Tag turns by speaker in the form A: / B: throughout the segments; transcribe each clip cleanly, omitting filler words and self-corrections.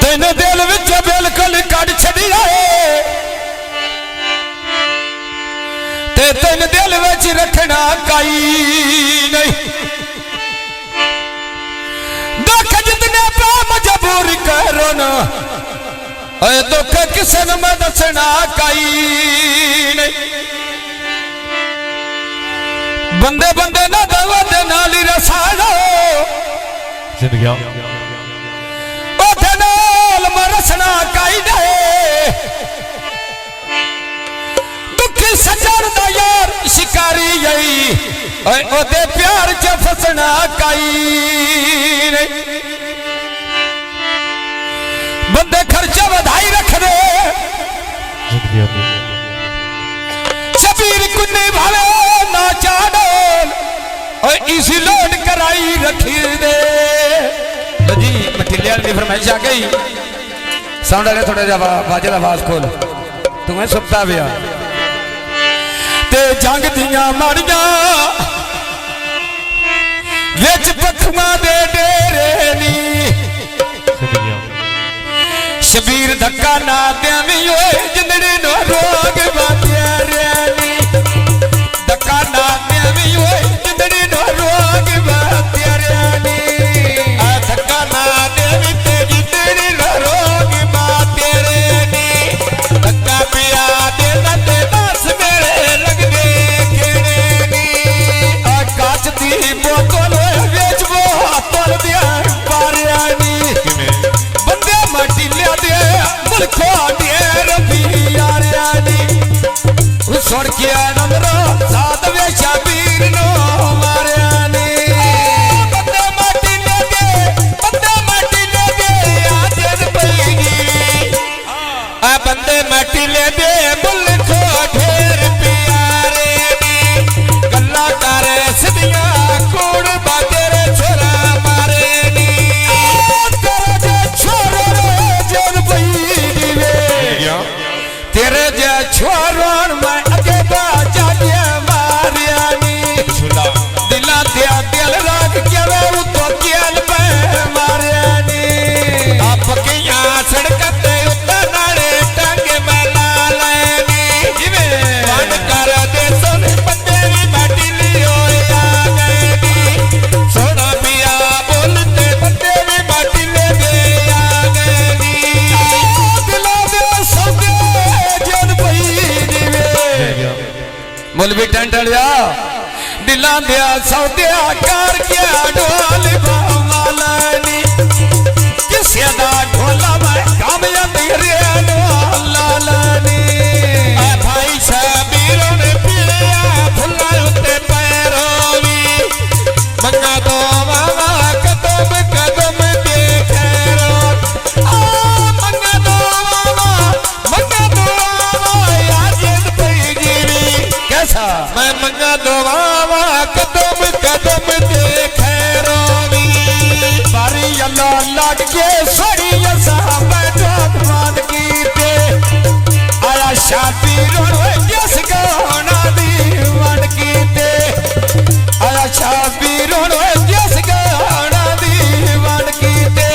A: तेन दिल विच बिल्कुल कट छड़िया ते तेन दिल विच रखना काई नहीं। दुख जितने पे मजबूर करो ना दुख किसे न मैं दसना काई नहीं। बंदे बंदे ना दवा दे नाल ही रसालो जिंदगी ओदे नाल मरसना काई दे। दुखी सजन दा यार शिकारी यही ओदे प्यार च फसना काई नहीं। बंदे खर्चा वधाई रख दे शबीर कुन्नी भावे ना चाड़ो और इसी लोड कराई रखी दे। तो जी मटिलिया की फरमाइश आ गई। साउंड वाले थोड़ा जा बाजे दा आवाज खोल तुम्हें सुता पिया ते जंग दियां माड़ियां विच पत्थुआं दे डेरे नी। शबीर धक्का ना देवी ओए जिंदड़ी नो रोग बांधिया रैनी। धक्का ना देवी ओए जिंदड़ी नो रोग बांधिया रैनी। धक्का ना देवी ते जिंदड़ी नो रोग बांधिया रैनी। धक्का पिया दे ते दस मेरे लगदे केड़े नी। काच दी बोतल विच वो तोल दिया पारिया नी। बंदे माटी लिया दे मुल्को दे रबी यारिया नी। सुन के नंबरो साध वे शबीर नो मारिया नी। बंदे माटी ले दे आज पैगी। बंदे माटी ले दे मुल्को ढेर प्यारे नी। गल्ला कर सिद्धियां कूड़ बाते रे छोरा मारे नी। तेरे जे छोरों मैं अगे बाजा मारिया नी। दिला दिया दिल राग के तो केल पे मारिया नी। आप किया सड़क ते उतर नाले टांगे मला लेनी। बंद कर दे सुन बंदे भी माटी लियो आ गए नी। सोना पिया बोलते बंदे भी माटी ले दे आ गए नी। दिला दे सौदे मुलवी टेंट लिया दिला दिया सौदिया कार क्या ढोल मालानी। किसी दा ढोला मैं कामयाब रे लालानी। भाई शबीरों ने पीलिया फुला उत्ते पैरों मंगा दो मामा कदम कदम देखे रो। मंगा दो मामा याद पैगी। कैसा मैं मंगा दो मामा कदम कदम देखे रोवी। बारी अल्लाह लग के सड़ी मान की ते आया शबीरों जिस गाना दीवान की ते। आया शबीरों जिस गाना दीवान की ते।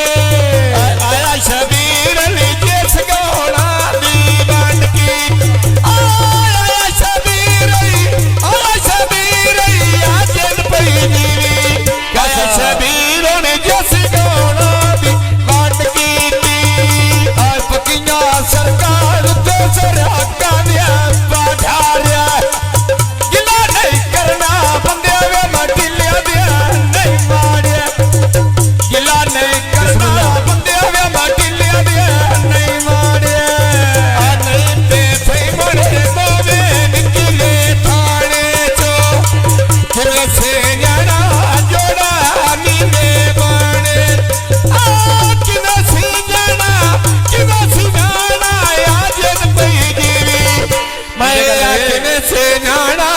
A: आया शबीर जिस गाना दीवान की। आया शबीर आज पैगी। आया शबीरों ने जिस गाना दीवान की थी। पकिया सरकार तो सरका दिया बाधारिया। गिला नहीं करना बंदे वे माटी लिया दिया नहीं मारिया। गिला नहीं करना बंदे वे माटी लिया दिया नहीं मारिया। नहीं पे फेमड़े मोवे निकले थाने चो। किले से जाना जोड़ा नीले बाने। किले से जाना आज पैगी। मैं किले से जाना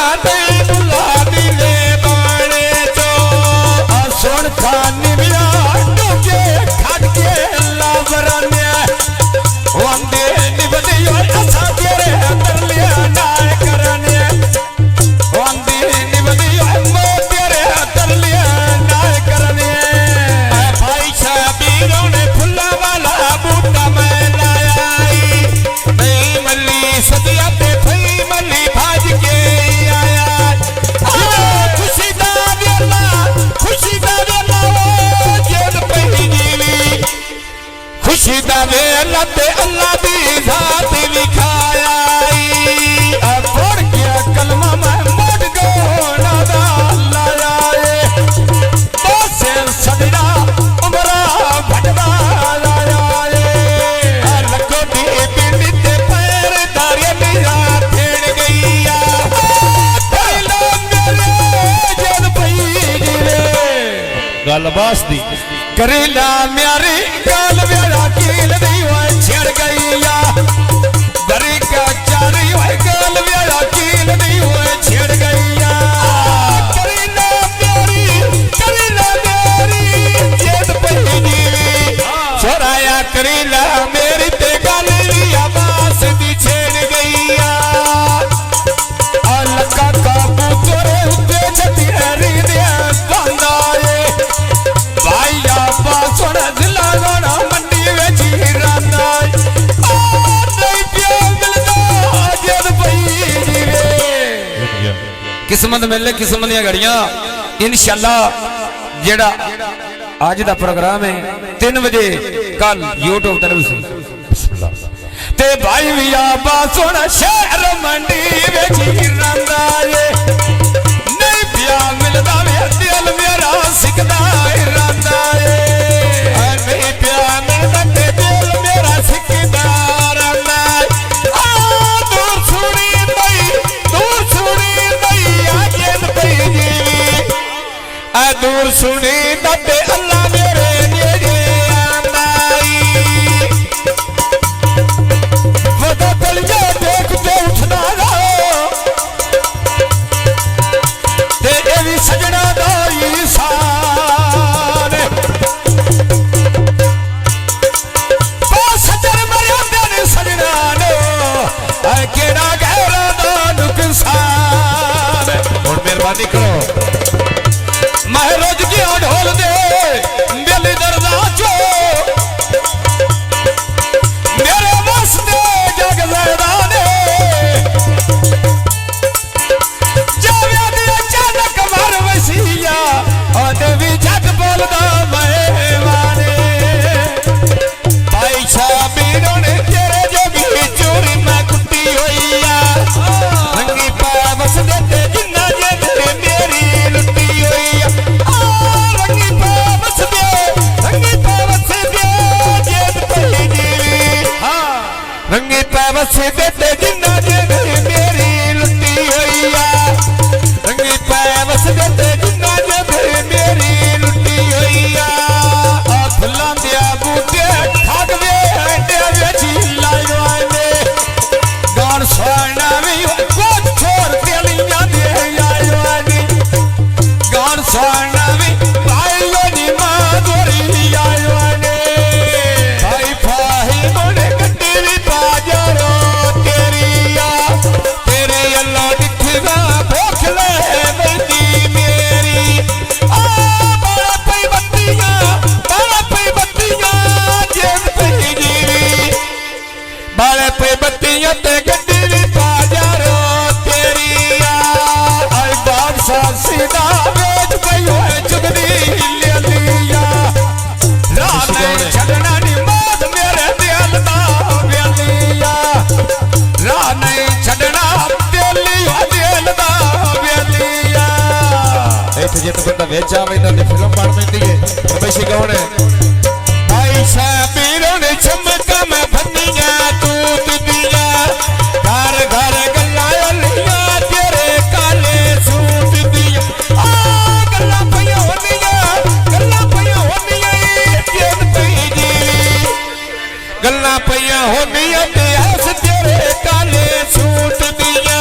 A: बुला नीले बाने चो। सुन खानी बिया डूके खट के लावराने। वंदे निबदियो असा तेरे अंदर लिया नाय करने। वंदे निबदियो
B: गल बास दी
A: करेला म्यारी गाल वेड़ा कील दी ओए छेड़ गईया दरी का चारी ओए गाल वेड़ा कील दी ओए छेड़ गईया करेला म्यारी जेद पई जीवी छोराया करेला मेरी ते गाल लिया बास दी छेड़ गईया अलका का पुतरे उते छतियारी दे बंदाए भाईया बासुण दिला गोना मंडी विच हिरांदा नहीं पिया मिलदा जद पई जीवे किस्मत मिले किस्मत दी घड़ियां इंशाअल्लाह जेड़ा आज दा प्रोग्राम है 3 बजे कल YouTube टेलीविजन ते भाई विया बासुण शहर मंडी विच हिरांदा नहीं पिया मिलदा वे दिल मेरा सिकदा हिरांदा नहीं पिया मिलदा ते दिल मेरा सिकदा रंदा दूर सुनी नहीं आजेद पई जीवी दूर सुनी ते अल्लाह मेरे नेड़े आंदाई वदा तलिया देख के उठना ते ए भी सजना दा ईसान तो सजन मरिया ने सजना नो ऐ केड़ा गहरा दा नुकसान हुण मेहरबानी करो महरोज की ढोल दे मेली दरदा चो मेरे वास्ते जग मैदाने जावे दे अचानक मर वसिया और भी जग बोलदा मेवाने भाई शाबीरों ने तेरे जो भी चोरी मैं कुट्टी होइया रंगी पा बस देते जिन्ना जे मेरी लुट्टी होइया रंगी पा बस दे जेद पई जीवी रंगी पा बस देते जिन्ना जे मेरी लुट्टी होइया रंगी पा बस देते जिन्ना जे मेरी लुट्टी होइया फुल्लां दिया बूटे ठग वे हंडे विच लायो ने गान सुनना भी को छोड़ तेलियां दे आयो ने गान सुनना भी भाईओ नी माधुरी आयो ने भाई फाही मोने गड्डी भी बाजारो तेरिया तेरे अल्लाह दिखगा भूख ले बंदी मेरी बाला पई बत्तियां जेद पई जीवी बाले पे बत्तियां ते गड्डी भी बाजारो तेरिया आई बादशाह सीधा वेच पई होए चुगदी ले लिया राह नहीं छड़ना नी मौत मेरे दिल दा वेलिया राह नहीं छड़ना दिल दा वेलिया
B: इत्थे जे तो बंदा वेच आवे तां फिल्म बन पैंदी है रमेशी कौन है
A: भाई साबीरों ने चमका में फन्नियां तूत दिया घर घर गल्लां लिया तेरे काले सूट दिया गल्लां पईयां होनियां जेद पई जीवी गल्लां पईयां होनियां ते हस तेरे काले सूट दिया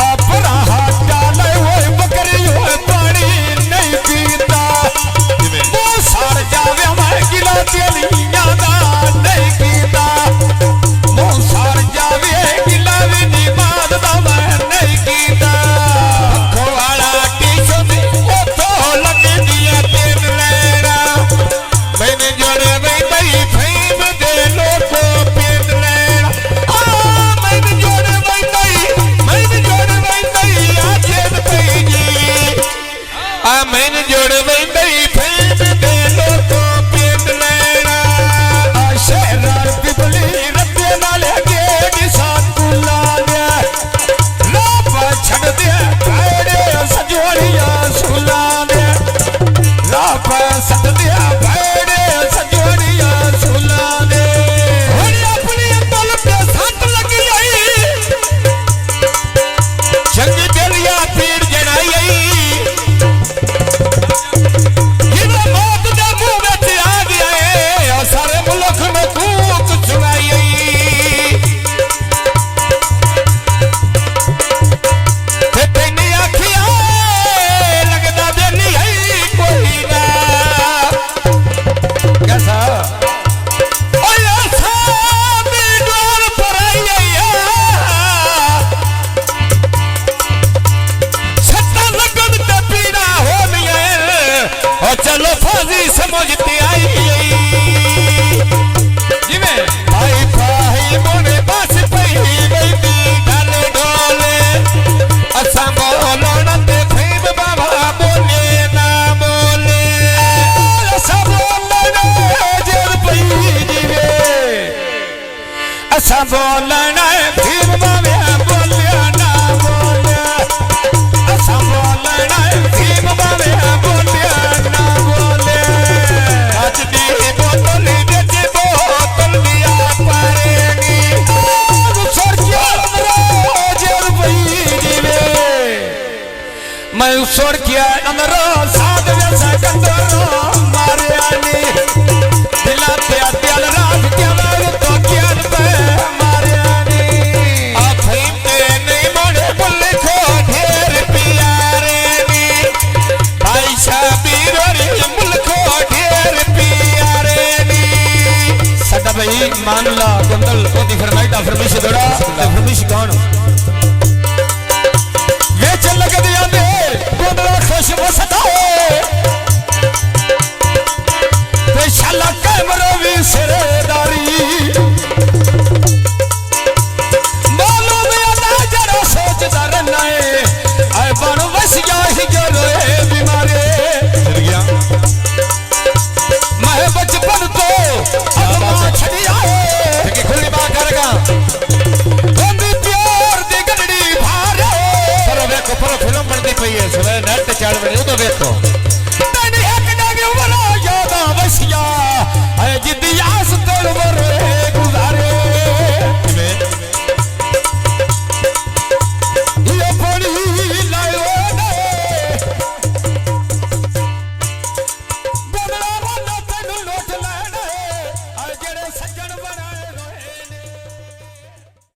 A: अपना हाथ डाले होए बकरी होए पानी नहीं पीता मुंह सड़ जावे मैं गिला तेलियां दा नहीं पीता मुंह सड़ जावे गिला भी नी माद दा मैं नहीं पीता अखों वाला टीशो दी ओथों लगी दिया तेन लेना मैंने जोड़े बैठई फैम दे लोको पेट लेना मैंने जोड़े बैठई आजेद पई जीवी मैंने जोड़े बैठई फैम दे लोको पेट लेना शहर पिपली रब्बे नाल गेट साथ कुला दे राप छड़ दे भाड़े सजोड़ियां सुला दे राप सट दे भाड़े सजोड़ियां सुला दे हुण अपनी अकल पे सट लगी आई चंगी बेलिया पीड़ जड़ाई आई मैं सोड़ किया अंदरो साध वैसा कंदरो मारियानी दिला त्या दिल रात क्या बाग तो क्या पे मारियानी
B: आप फहीमते नहीं मोड़े बुल्ले को ढेर प्यारे नी
A: भाई शबीर रे मुल्क को ढेर प्यारे नी सदा भाई मान ला गुंदल ओदी फरमाइश दा फरमाइश दोड़ा
B: फरमाइश कौन